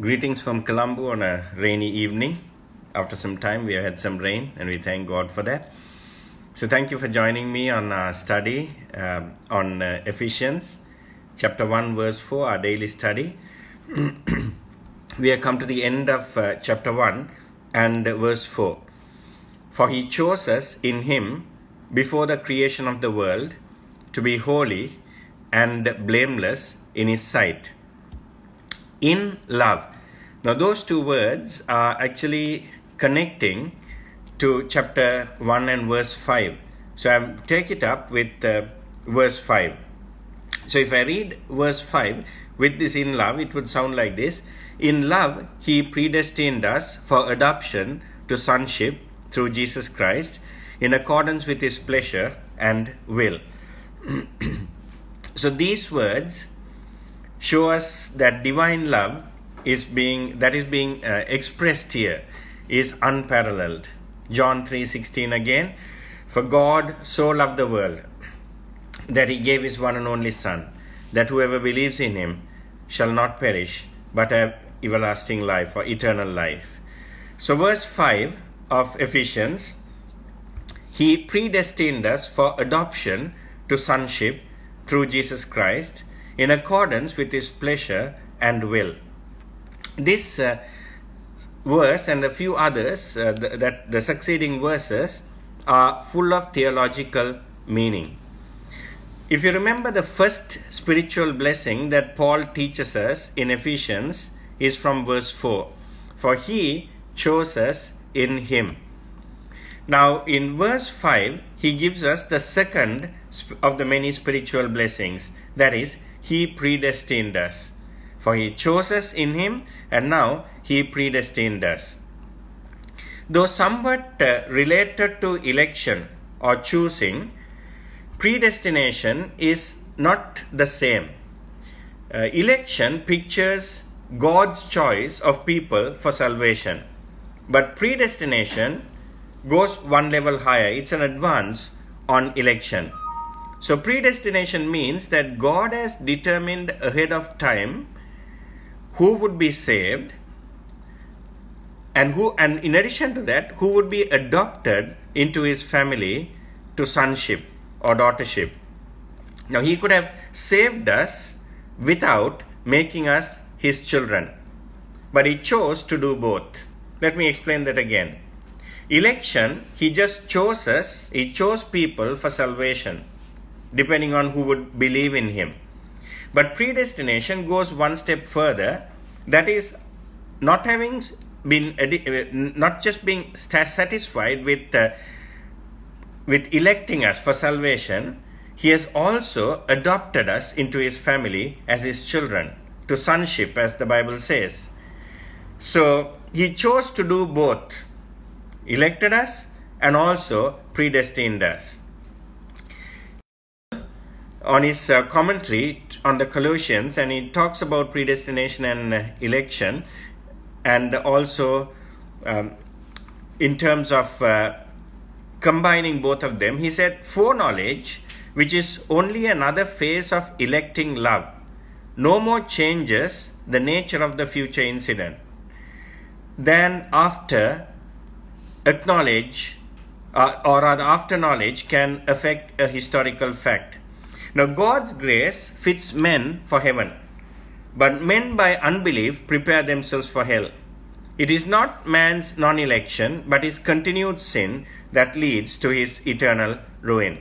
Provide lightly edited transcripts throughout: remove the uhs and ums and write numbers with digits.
Greetings from Colombo on a rainy evening. After some time, we have had some rain, and we thank God for that. So, thank you for joining me on our study on Ephesians chapter 1, verse 4, our daily study. We have come to the end of chapter 1 and verse 4. For he chose us in him before the creation of the world to be holy and blameless in his sight. In love. Now those two words are actually connecting to chapter 1 and verse 5. So I take it up with verse 5. So if I read verse 5 with this in love, it would sound like this. In love, he predestined us for adoption to sonship through Jesus Christ in accordance with his pleasure and will. So these words show us that divine love is being expressed here is unparalleled. John 3:16 again, for God so loved the world that he gave his one and only Son, that whoever believes in him shall not perish but have everlasting life or eternal life. So verse 5 of Ephesians, he predestined us for adoption to sonship through Jesus Christ in accordance with his pleasure and will. This verse and a few others, the succeeding verses, are full of theological meaning. If you remember, the first spiritual blessing that Paul teaches us in Ephesians is from verse 4. For he chose us in him. Now in verse 5, he gives us the second of the many spiritual blessings. That is, he predestined us. For he chose us in him, and now he predestined us. Though somewhat related to election or choosing, predestination is not the same. Election pictures God's choice of people for salvation. But predestination goes one level higher. It's an advance on election. So predestination means that God has determined ahead of time who would be saved and in addition to that, who would be adopted into his family to sonship or daughtership. Now he could have saved us without making us his children, but he chose to do both. Let me explain that again. Election, he just chose us, he chose people for salvation, depending on who would believe in him. But predestination goes one step further, that is, not just being satisfied with electing us for salvation, he has also adopted us into his family as his children, to sonship, as the Bible says. So he chose to do both, elected us and also predestined us. On his commentary on the Colossians, and he talks about predestination and election, and also in terms of combining both of them, he said, foreknowledge, which is only another phase of electing love, no more changes the nature of the future incident than after acknowledge, or rather after knowledge can affect a historical fact. Now God's grace fits men for heaven, but men by unbelief prepare themselves for hell. It is not man's non-election, but his continued sin that leads to his eternal ruin.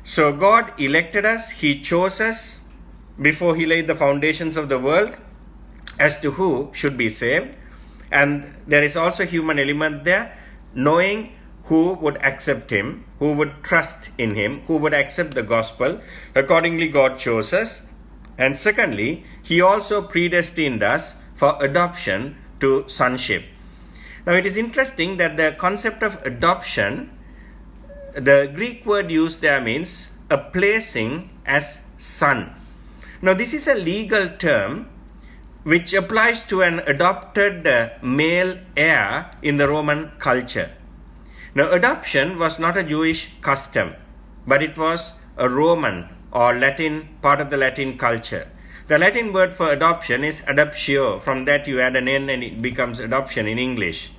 So God elected us, he chose us before he laid the foundations of the world as to who should be saved. And there is also human element there, knowing who would accept him, who would trust in him, who would accept the gospel. Accordingly, God chose us. And secondly, he also predestined us for adoption to sonship. Now, it is interesting that the concept of adoption, the Greek word used there means a placing as son. Now, this is a legal term which applies to an adopted male heir in the Roman culture. Now, adoption was not a Jewish custom, but it was a Roman or Latin, part of the Latin culture. The Latin word for adoption is adoptio. From that you add an N and it becomes adoption in English.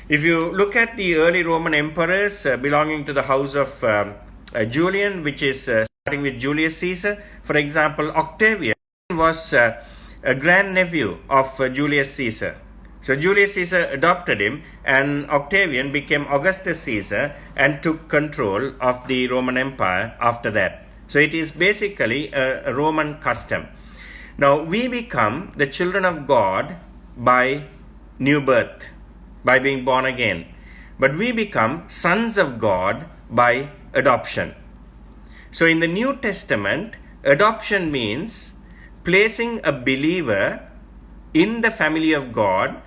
If you look at the early Roman emperors belonging to the house of Julian, which is starting with Julius Caesar, for example, Octavian was a grandnephew of Julius Caesar. So Julius Caesar adopted him, and Octavian became Augustus Caesar and took control of the Roman Empire after that. So it is basically a Roman custom. Now we become the children of God by new birth, by being born again. But we become sons of God by adoption. So in the New Testament, adoption means placing a believer in the family of God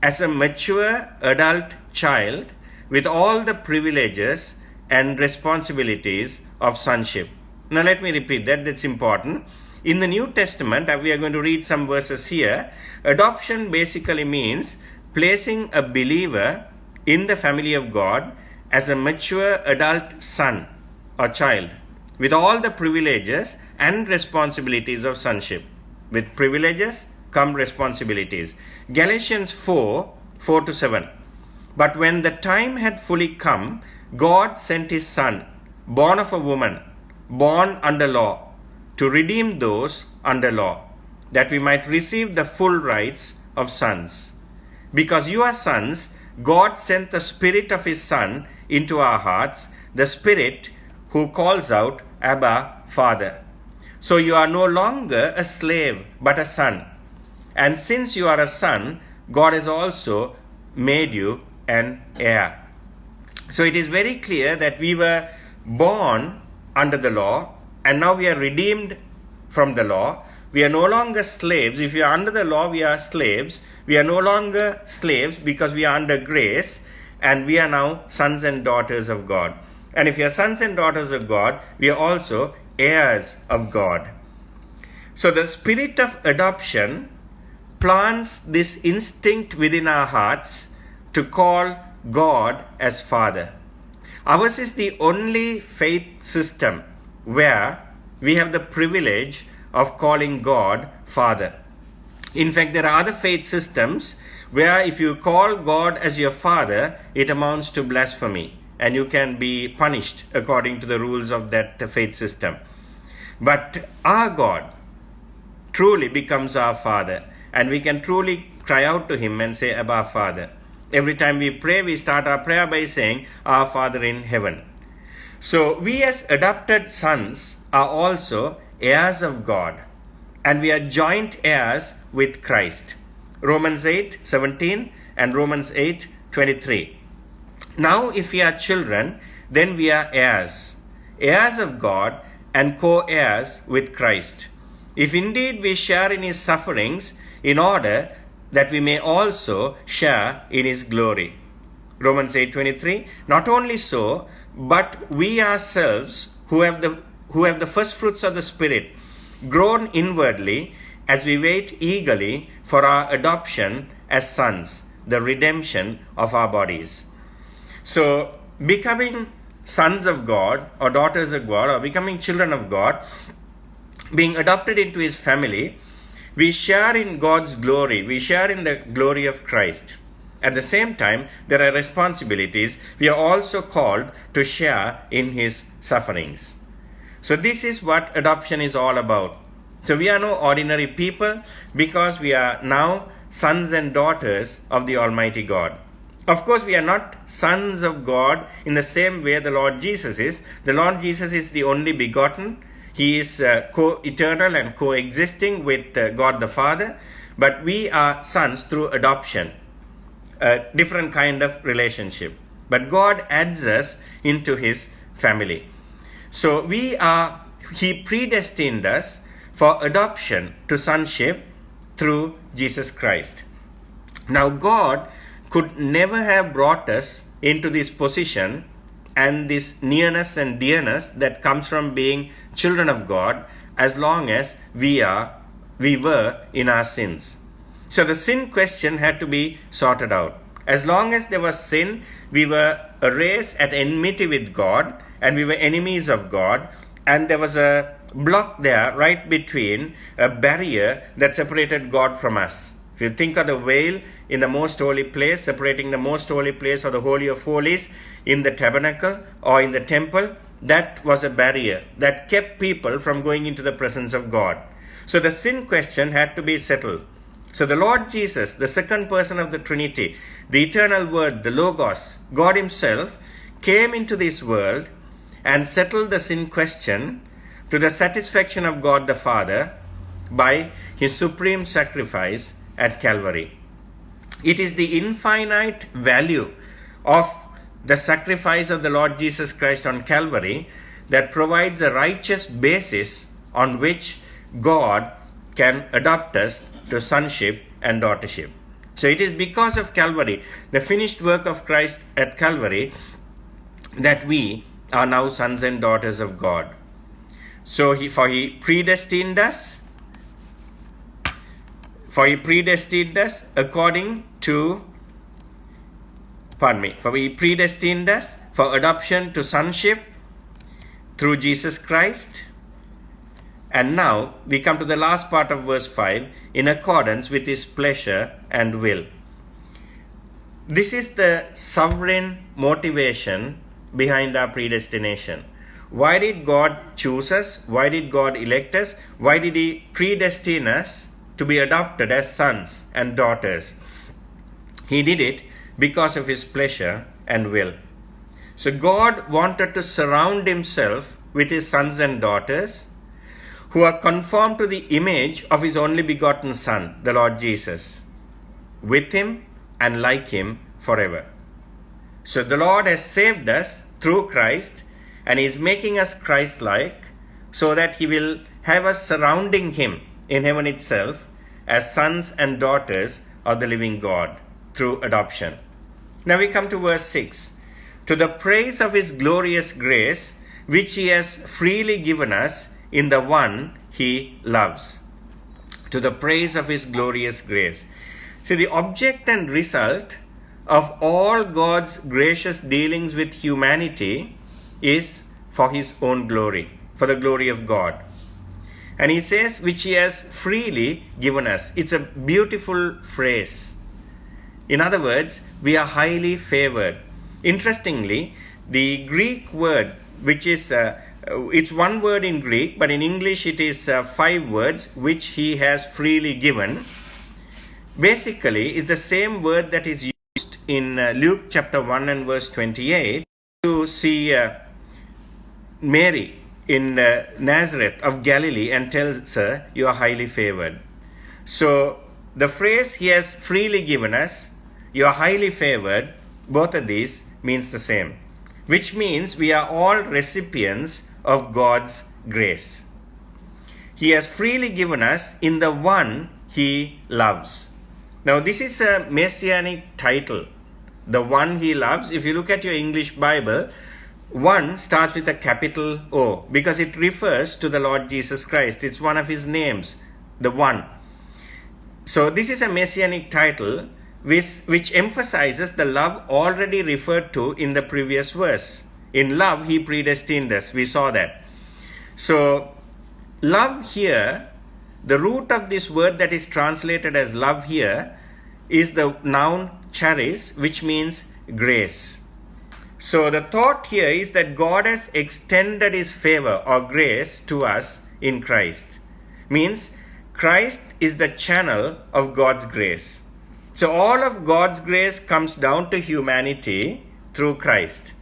as a mature adult child with all the privileges and responsibilities of sonship. Now let me repeat that, that's important. In the New Testament, we are going to read some verses here. Adoption basically means placing a believer in the family of God as a mature adult son or child with all the privileges and responsibilities of sonship. With privileges come responsibilities. Galatians 4:4-7. But when the time had fully come, God sent his Son, born of a woman, born under law, to redeem those under law, that we might receive the full rights of sons. Because you are sons, God sent the Spirit of his Son into our hearts, the Spirit who calls out, Abba, Father. So you are no longer a slave, but a son. And since you are a son, God has also made you an heir. So it is very clear that we were born under the law, and now we are redeemed from the law. We are no longer slaves. If you are under the law, we are slaves. We are no longer slaves because we are under grace, and we are now sons and daughters of God. And if you are sons and daughters of God, we are also heirs of God. So the spirit of adoption plants this instinct within our hearts to call God as Father. Ours is the only faith system where we have the privilege of calling God Father. In fact, there are other faith systems where if you call God as your Father, it amounts to blasphemy, and you can be punished according to the rules of that faith system. But our God truly becomes our Father, and we can truly cry out to him and say, Abba, Father. Every time we pray, we start our prayer by saying, Our Father in heaven. So we as adopted sons are also heirs of God, and we are joint heirs with Christ. Romans 8:17 and Romans 8:23. Now if we are children, then we are heirs, heirs of God and co-heirs with Christ, if indeed we share in his sufferings, in order that we may also share in his glory. Romans 8:23. Not only so, but we ourselves who have the first fruits of the Spirit groan inwardly as we wait eagerly for our adoption as sons, the redemption of our bodies. So becoming sons of God or daughters of God, or becoming children of God, being adopted into his family, we share in God's glory. We share in the glory of Christ. At the same time, there are responsibilities. We are also called to share in his sufferings. So this is what adoption is all about. So we are no ordinary people because we are now sons and daughters of the Almighty God. Of course, we are not sons of God in the same way the Lord Jesus is. The Lord Jesus is the only begotten. He is co-eternal and coexisting with God the Father. But we are sons through adoption, a different kind of relationship. But God adds us into his family. So he predestined us for adoption to sonship through Jesus Christ. Now God could never have brought us into this position and this nearness and dearness that comes from being children of God as long as we were in our sins. So the sin question had to be sorted out. As long as there was sin, we were a race at enmity with God, and we were enemies of God, and there was a block there right between a barrier that separated God from us. If you think of the veil in the most holy place, separating the most holy place or the Holy of Holies in the tabernacle or in the temple, that was a barrier that kept people from going into the presence of God. So the sin question had to be settled. So the Lord Jesus, the second person of the Trinity, the eternal Word, the Logos, God Himself, came into this world and settled the sin question to the satisfaction of God the Father by His supreme sacrifice at Calvary. It is the infinite value of the sacrifice of the Lord Jesus Christ on Calvary that provides a righteous basis on which God can adopt us to sonship and daughtership. So it is because of Calvary, the finished work of Christ at Calvary, that we are now sons and daughters of God. So He predestined us. For He predestined us for adoption to sonship through Jesus Christ. And now we come to the last part of verse 5, in accordance with His pleasure and will. This is the sovereign motivation behind our predestination. Why did God choose us? Why did God elect us? Why did He predestine us to be adopted as sons and daughters? He did it because of His pleasure and will. So God wanted to surround Himself with His sons and daughters who are conformed to the image of His only begotten Son, the Lord Jesus, with Him and like Him forever. So the Lord has saved us through Christ, and He is making us Christ-like so that He will have us surrounding Him in heaven itself as sons and daughters of the living God through adoption. Now we come to verse 6. To the praise of His glorious grace, which He has freely given us in the one He loves. To the praise of His glorious grace. See, the object and result of all God's gracious dealings with humanity is for His own glory, for the glory of God. And He says, which He has freely given us. It's a beautiful phrase. In other words, we are highly favored. Interestingly, the Greek word, which is, it's one word in Greek, but in English it is 5 words, which He has freely given, basically is the same word that is used in Luke chapter 1 and verse 28 to see Mary in Nazareth of Galilee and tells her, you are highly favored. So the phrase He has freely given us, you are highly favored, both of these means the same, which means we are all recipients of God's grace. He has freely given us in the one He loves. Now this is a messianic title, the one He loves. If you look at your English Bible, one starts with a capital O because it refers to the Lord Jesus Christ. It's one of His names, the one. So this is a messianic title which emphasizes the love already referred to in the previous verse. In love, He predestined us. We saw that. So love here, the root of this word that is translated as love here is the noun charis, which means grace. So the thought here is that God has extended His favor or grace to us in Christ. Means Christ is the channel of God's grace. So all of God's grace comes down to humanity through Christ.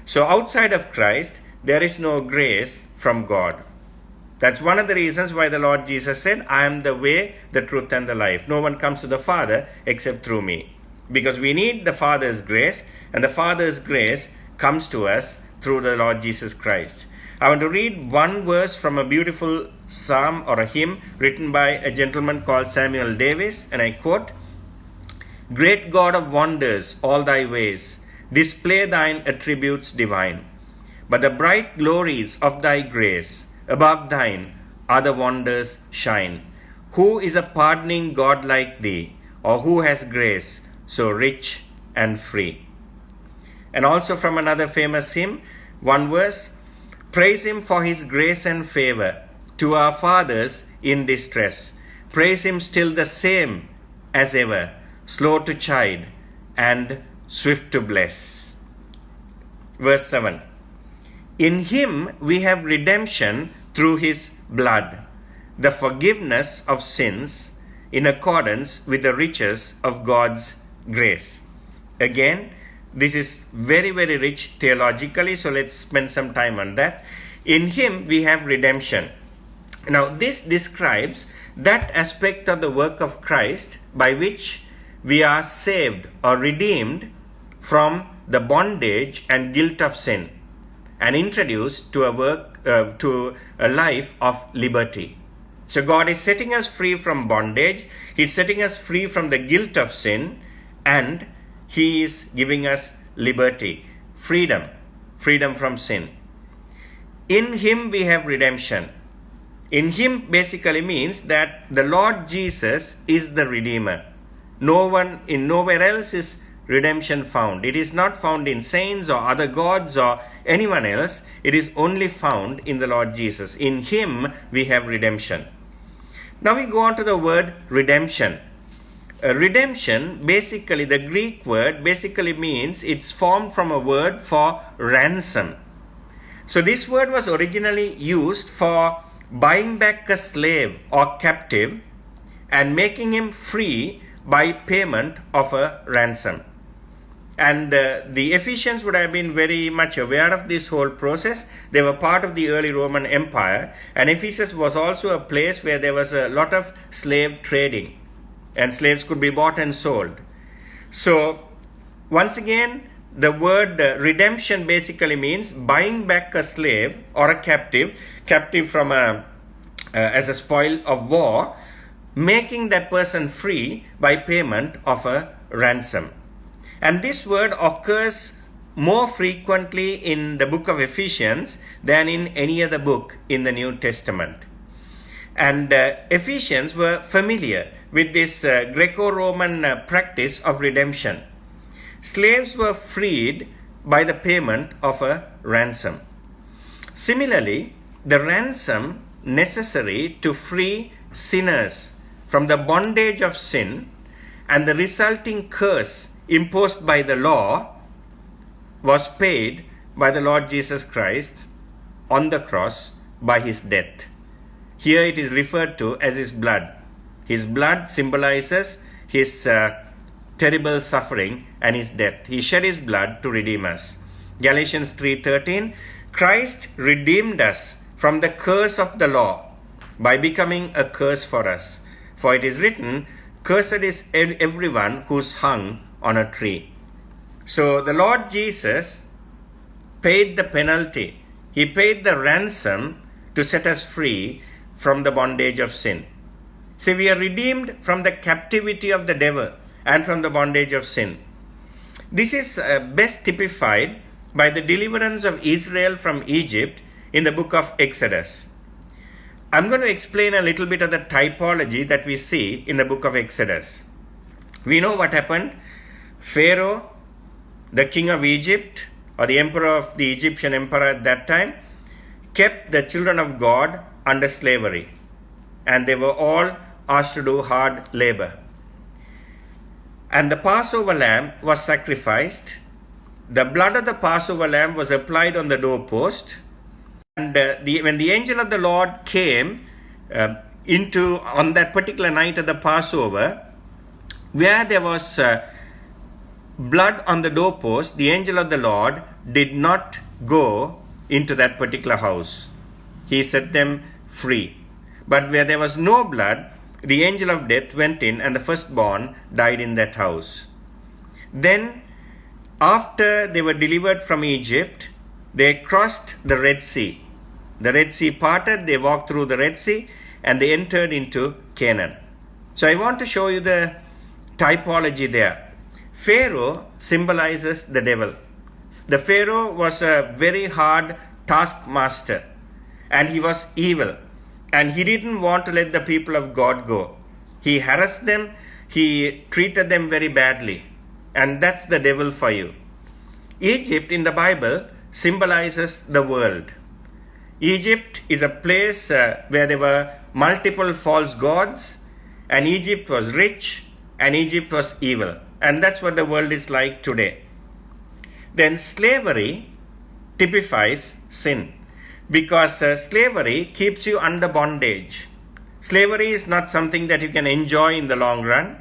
So outside of Christ, there is no grace from God. That's one of the reasons why the Lord Jesus said, I am the way, the truth, and the life. No one comes to the Father except through me. Because we need the Father's grace, and the Father's grace comes to us through the Lord Jesus Christ. I want to read one verse from a beautiful psalm or a hymn written by a gentleman called Samuel Davis, and I quote, Great God of wonders, all Thy ways, display Thine attributes divine. But the bright glories of Thy grace, above Thine other wonders shine. Who is a pardoning God like Thee, or who has grace so rich and free? And also from another famous hymn, one verse, Praise Him for His grace and favor, to our fathers in distress. Praise him still the same as ever, slow to chide and swift to bless. Verse 7. In him we have redemption through his blood, the forgiveness of sins in accordance with the riches of God's grace. Again, this is very, very rich theologically, so let's spend some time on that. In him we have redemption. Now, this describes that aspect of the work of Christ by which we are saved or redeemed from the bondage and guilt of sin and introduced to a life of liberty. So God is setting us free from bondage. He's setting us free from the guilt of sin, and he is giving us liberty, freedom from sin. In him we have redemption. In him basically means that the Lord Jesus is the Redeemer. Nowhere else is redemption found. It is not found in saints or other gods or anyone else. It is only found in the Lord Jesus. In him we have redemption. Now we go on to the word redemption. Redemption, basically the Greek word basically means it's formed from a word for ransom. So this word was originally used for buying back a slave or captive and making him free by payment of a ransom. And the Ephesians would have been very much aware of this whole process. They were part of the early Roman Empire, and Ephesus was also a place where there was a lot of slave trading, and slaves could be bought and sold. So once again, the word redemption basically means buying back a slave or a captive from as a spoil of war, making that person free by payment of a ransom. And this word occurs more frequently in the book of Ephesians than in any other book in the New Testament. And Ephesians were familiar with this Greco-Roman practice of redemption. Slaves were freed by the payment of a ransom. Similarly, the ransom necessary to free sinners from the bondage of sin and the resulting curse imposed by the law was paid by the Lord Jesus Christ on the cross by his death. Here it is referred to as his blood. His blood symbolizes his terrible suffering and his death. He shed his blood to redeem us. Galatians 3:13, Christ redeemed us from the curse of the law by becoming a curse for us. For it is written, cursed is everyone who's hung on a tree. So the Lord Jesus paid the penalty. He paid the ransom to set us free from the bondage of sin. See, we are redeemed from the captivity of the devil and from the bondage of sin. This is best typified by the deliverance of Israel from Egypt in the book of Exodus. I'm going to explain a little bit of the typology that we see in the book of Exodus. We know what happened. Pharaoh, the king of Egypt, or the emperor of the Egyptian empire at that time, kept the children of God under slavery, and they were all asked to do hard labor. And the Passover lamb was sacrificed. The blood of the Passover lamb was applied on the doorpost, and when the angel of the Lord came on that particular night of the Passover, where there was blood on the doorpost, the angel of the Lord did not go into that particular house. He set them free. But where there was no blood, the angel of death went in, and the firstborn died in that house. Then, after they were delivered from Egypt, they crossed the Red Sea. The Red Sea parted, they walked through the Red Sea, and they entered into Canaan. So I want to show you the typology there. Pharaoh symbolizes the devil. The Pharaoh was a very hard taskmaster, and he was evil, and he didn't want to let the people of God go. He harassed them, he treated them very badly, and that's the devil for you. Egypt in the Bible symbolizes the world. Egypt is a place where there were multiple false gods, and Egypt was rich, and Egypt was evil. And that's what the world is like today. Then slavery typifies sin, because slavery keeps you under bondage. Slavery is not something that you can enjoy in the long run.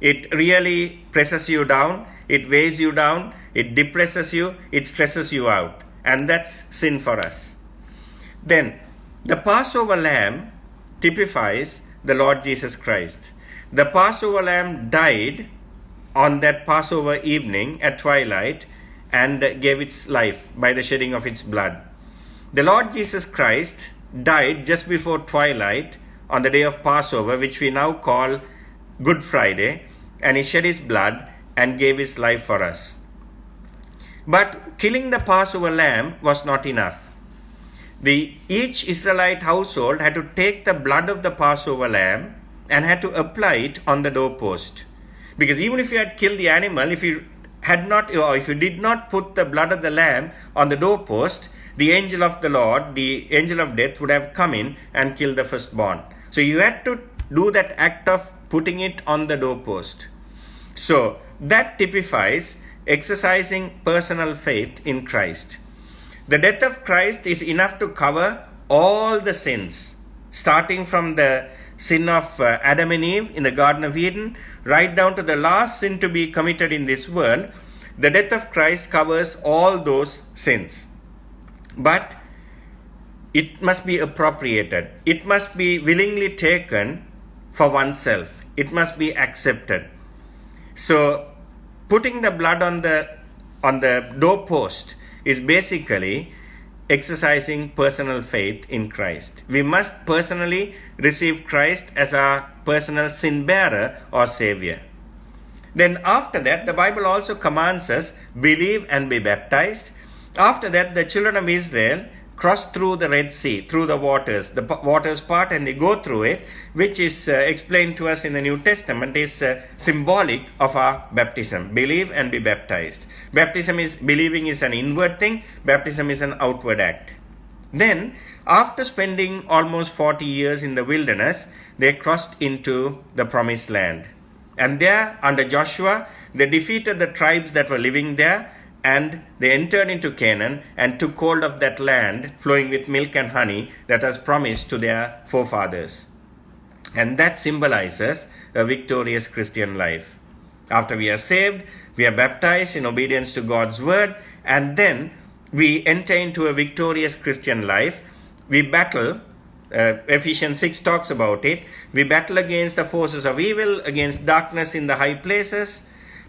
It really presses you down, it weighs you down, it depresses you, it stresses you out. And that's sin for us. Then, the Passover lamb typifies the Lord Jesus Christ. The Passover lamb died on that Passover evening at twilight and gave its life by the shedding of its blood. The Lord Jesus Christ died just before twilight on the day of Passover, which we now call Good Friday, and he shed his blood and gave his life for us. But killing the Passover lamb was not enough. Each Israelite household had to take the blood of the Passover lamb and had to apply it on the doorpost. Because even if you had killed the animal, if you did not put the blood of the lamb on the doorpost, the angel of the Lord, the angel of death, would have come in and killed the firstborn. So you had to do that act of putting it on the doorpost. So that typifies exercising personal faith in Christ. The death of Christ is enough to cover all the sins, starting from the sin of Adam and Eve in the Garden of Eden, right down to the last sin to be committed in this world. The death of Christ covers all those sins. But it must be appropriated. It must be willingly taken for oneself. It must be accepted. So, putting the blood on the doorpost is basically exercising personal faith in Christ. We must personally receive Christ as our personal sin bearer or savior. Then after that, the Bible also commands us, believe and be baptized. After that, the children of Israel cross through the Red Sea, through the waters part, and they go through it, which is explained to us in the New Testament, is symbolic of our baptism. Believe and be baptized. Believing is an inward thing, baptism is an outward act. Then, after spending almost 40 years in the wilderness, they crossed into the promised land. And there, under Joshua, they defeated the tribes that were living there, and they entered into Canaan and took hold of that land flowing with milk and honey that was promised to their forefathers. And that symbolizes a victorious Christian life. After we are saved, we are baptized in obedience to God's word, and then we enter into a victorious Christian life. We battle, Ephesians 6 talks about it, we battle against the forces of evil, against darkness in the high places,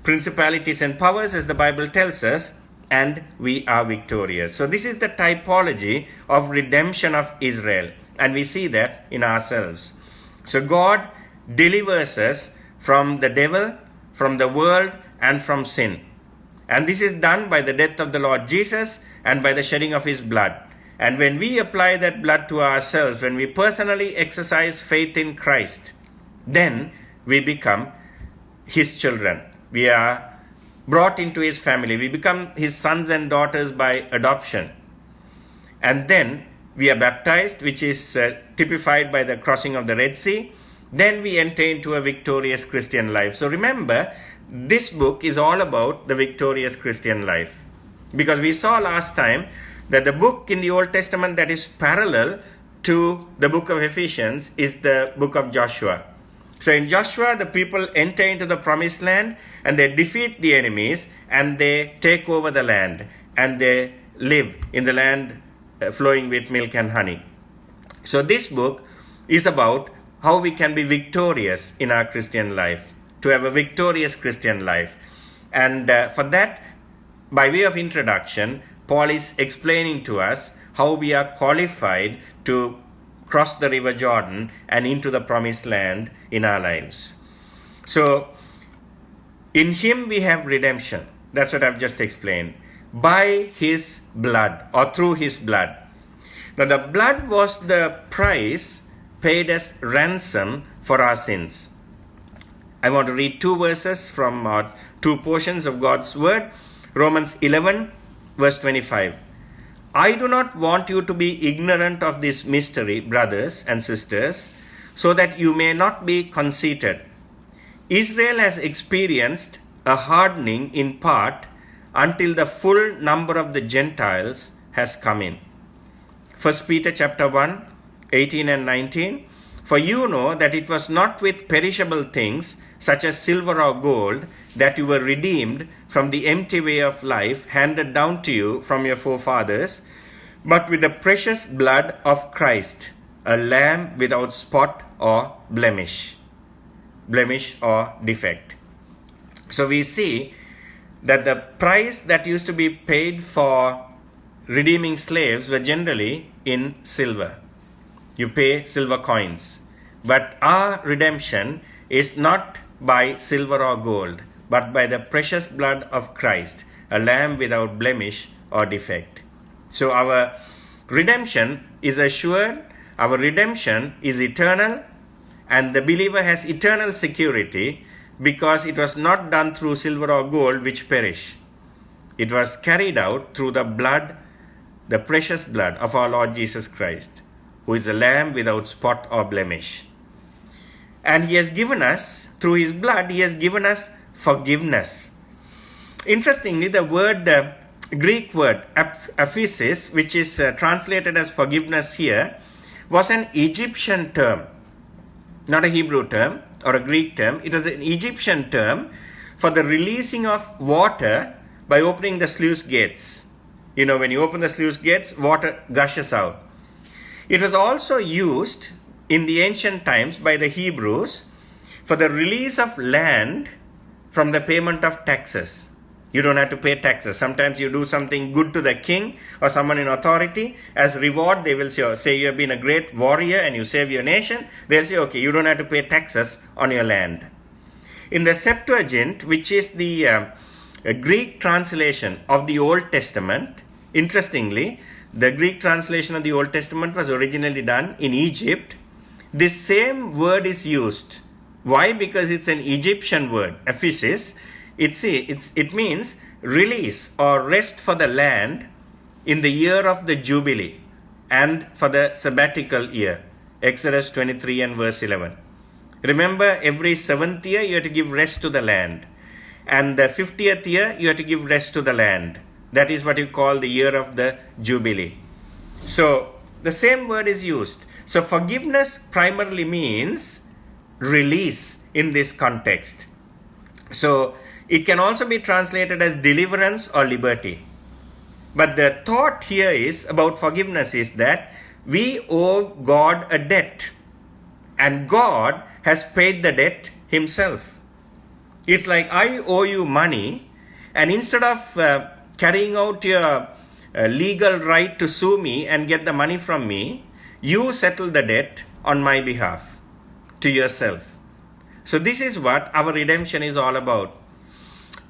principalities and powers, as the Bible tells us, and we are victorious. So this is the typology of redemption of Israel, and we see that in ourselves. So God delivers us from the devil, from the world, and from sin. And this is done by the death of the Lord Jesus and by the shedding of his blood. And when we apply that blood to ourselves, when we personally exercise faith in Christ, then we become his children. We are brought into his family. We become his sons and daughters by adoption. And then we are baptized, which is typified by the crossing of the Red Sea. Then we enter into a victorious Christian life. So remember, this book is all about the victorious Christian life. Because we saw last time that the book in the Old Testament that is parallel to the book of Ephesians is the book of Joshua. So in Joshua, the people enter into the promised land and they defeat the enemies and they take over the land and they live in the land flowing with milk and honey. So this book is about how we can be victorious in our Christian life, to have a victorious Christian life. And for that, by way of introduction, Paul is explaining to us how we are qualified to cross the river Jordan and into the promised land in our lives. So, in him we have redemption. That's what I've just explained. By his blood, or through his blood. Now, the blood was the price paid as ransom for our sins. I want to read two verses from two portions of God's word. Romans 11, verse 25. I do not want you to be ignorant of this mystery, brothers and sisters, so that you may not be conceited. Israel has experienced a hardening in part until the full number of the Gentiles has come in. 1 Peter chapter 1, 18 and 19. For you know that it was not with perishable things, such as silver or gold, that you were redeemed from the empty way of life handed down to you from your forefathers, but with the precious blood of Christ, a lamb without spot or blemish or defect. So we see that the price that used to be paid for redeeming slaves were generally in silver. You pay silver coins. But our redemption is not by silver or gold, but by the precious blood of Christ, a lamb without blemish or defect. So our redemption is assured, our redemption is eternal, and the believer has eternal security because it was not done through silver or gold which perish. It was carried out through the blood, the precious blood of our Lord Jesus Christ, who is a lamb without spot or blemish. And he has given us, through his blood, he has given us forgiveness. Interestingly, the Greek word aphesis, which is translated as forgiveness here, was an Egyptian term, not a Hebrew term or a Greek term. It was an Egyptian term for the releasing of water by opening the sluice gates. You know, when you open the sluice gates, water gushes out. It was also used in the ancient times by the Hebrews for the release of land from the payment of taxes. You don't have to pay taxes. Sometimes you do something good to the king or someone in authority. As reward, they will say you have been a great warrior and you save your nation. They'll say, okay, you don't have to pay taxes on your land. In the Septuagint, which is the Greek translation of the Old Testament, interestingly, the Greek translation of the Old Testament was originally done in Egypt. This same word is used. Why? Because it's an Egyptian word, aphesis. It means release or rest for the land in the year of the Jubilee and for the sabbatical year. Exodus 23 and verse 11. Remember, every 7th year you have to give rest to the land. And the 50th year you have to give rest to the land. That is what you call the year of the Jubilee. So the same word is used. So forgiveness primarily means release in this context. So it can also be translated as deliverance or liberty. But the thought here is about forgiveness is that we owe God a debt, and God has paid the debt himself. It's like I owe you money, and instead of carrying out your legal right to sue me and get the money from me, you settle the debt on my behalf to yourself. So this is what our redemption is all about.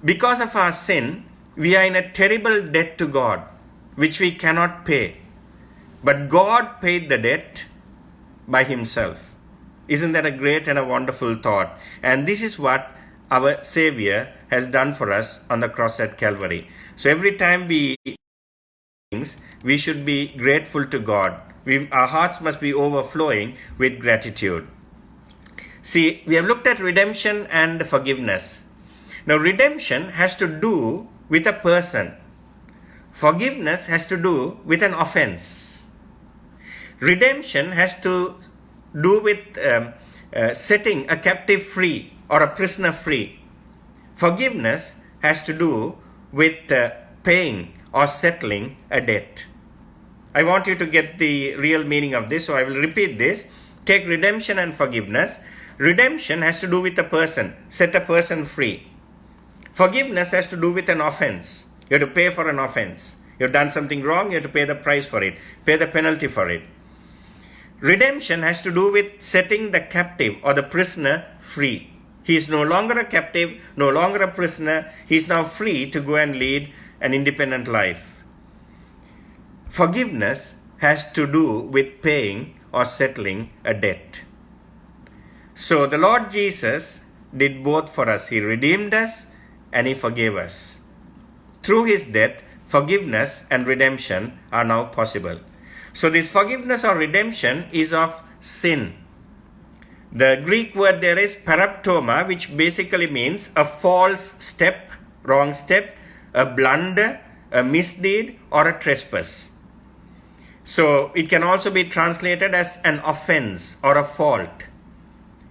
Because of our sin, we are in a terrible debt to God, which we cannot pay. But God paid the debt by himself. Isn't that a great and a wonderful thought? And this is what our Savior has done for us on the cross at Calvary. So every time we should be grateful to God. Our hearts must be overflowing with gratitude. See, we have looked at redemption and forgiveness. Now, redemption has to do with a person. Forgiveness has to do with an offense. Redemption has to do with setting a captive free or a prisoner free. Forgiveness has to do with paying or settling a debt. I want you to get the real meaning of this, so I will repeat this. Take redemption and forgiveness. Redemption has to do with a person, set a person free. Forgiveness has to do with an offense. You have to pay for an offense. You've done something wrong, you have to pay the price for it, pay the penalty for it. Redemption has to do with setting the captive or the prisoner free. He is no longer a captive, no longer a prisoner. He is now free to go and lead an independent life. Forgiveness has to do with paying or settling a debt. So the Lord Jesus did both for us. He redeemed us and he forgave us. Through his death, forgiveness and redemption are now possible. So this forgiveness or redemption is of sin. The Greek word there is paraptoma, which basically means a false step, wrong step, a blunder, a misdeed, or a trespass. So it can also be translated as an offense or a fault.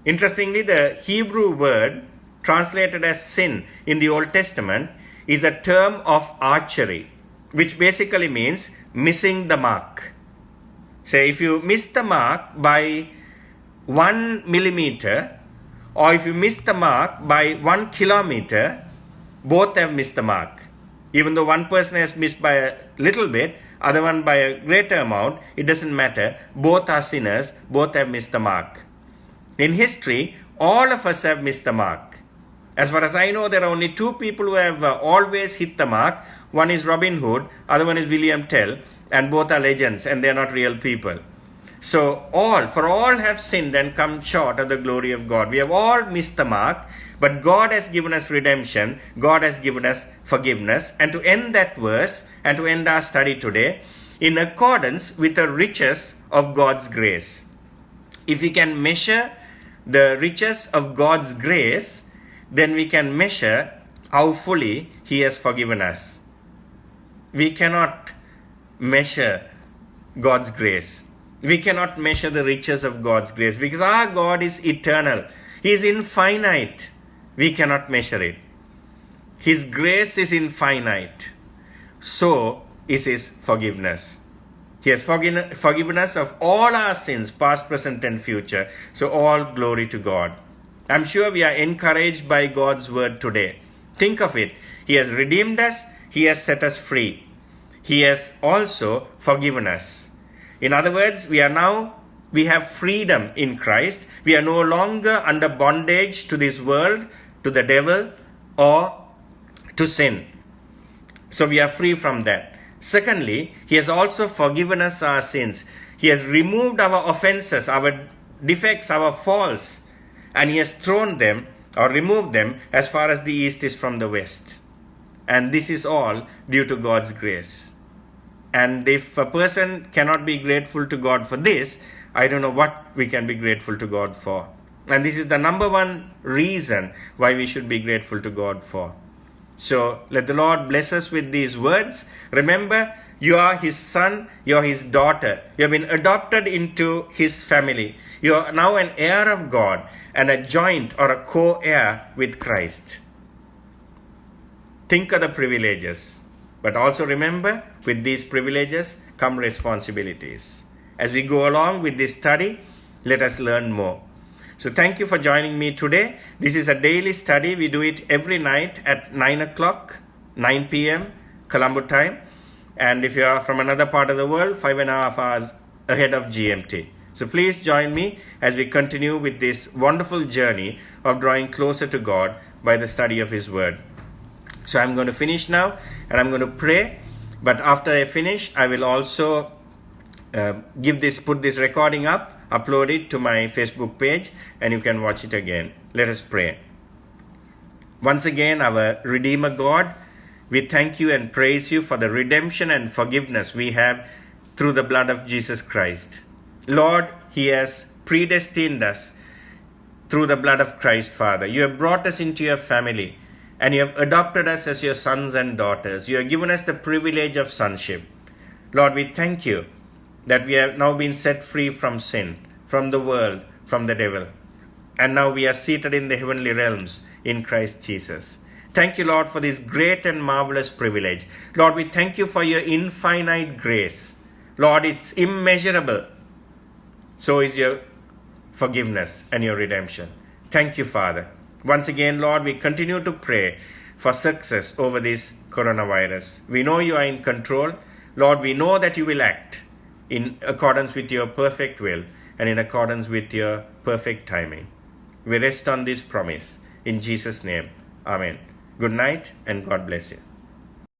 Interestingly, the Hebrew word translated as sin in the Old Testament is a term of archery, which basically means missing the mark. Say if you miss the mark by 1 millimeter, or if you miss the mark by 1 kilometer, both have missed the mark. Even though one person has missed by a little bit, other one by a greater amount, it doesn't matter. Both are sinners, both have missed the mark. In history, all of us have missed the mark. As far as I know, there are only two people who have always hit the mark. One is Robin Hood, other one is William Tell, and both are legends and they are not real people. So for all have sinned and come short of the glory of God. We have all missed the mark, but God has given us redemption. God has given us forgiveness. And to end that verse and to end our study today, in accordance with the riches of God's grace. If we can measure the riches of God's grace, then we can measure how fully He has forgiven us. We cannot measure God's grace. We cannot measure the riches of God's grace because our God is eternal. He is infinite. We cannot measure it. His grace is infinite. So is His forgiveness. He has forgiven us of all our sins, past, present, and future. So all glory to God. I'm sure we are encouraged by God's word today. Think of it. He has redeemed us. He has set us free. He has also forgiven us. In other words, we have freedom in Christ. We are no longer under bondage to this world, to the devil, or to sin. So we are free from that. Secondly, He has also forgiven us our sins. He has removed our offenses, our defects, our faults, and He has thrown them or removed them as far as the east is from the west. And this is all due to God's grace. And if a person cannot be grateful to God for this, I don't know what we can be grateful to God for. And this is the number one reason why we should be grateful to God for. So let the Lord bless us with these words. Remember, you are His son, you are His daughter. You have been adopted into His family. You are now an heir of God and a joint or a co-heir with Christ. Think of the privileges. But also remember, with these privileges come responsibilities. As we go along with this study, let us learn more. So thank you for joining me today. This is a daily study. We do it every night at 9 o'clock, 9 p.m. Colombo time. And if you are from another part of the world, 5.5 hours ahead of GMT. So please join me as we continue with this wonderful journey of drawing closer to God by the study of His Word. So I'm going to finish now and I'm going to pray. But after I finish, I will also put this recording up, upload it to my Facebook page, and you can watch it again. Let us pray. Once again, our Redeemer God, we thank You and praise You for the redemption and forgiveness we have through the blood of Jesus Christ. Lord, He has predestined us through the blood of Christ, Father. You have brought us into Your family and You have adopted us as Your sons and daughters. You have given us the privilege of sonship. Lord, we thank You that we have now been set free from sin, from the world, from the devil. And now we are seated in the heavenly realms in Christ Jesus. Thank You, Lord, for this great and marvelous privilege. Lord, we thank You for Your infinite grace. Lord, it's immeasurable. So is Your forgiveness and Your redemption. Thank You, Father. Once again, Lord, we continue to pray for success over this coronavirus. We know You are in control. Lord, we know that You will act in accordance with Your perfect will and in accordance with Your perfect timing. We rest on this promise. In Jesus' name, Amen. Good night and God bless you.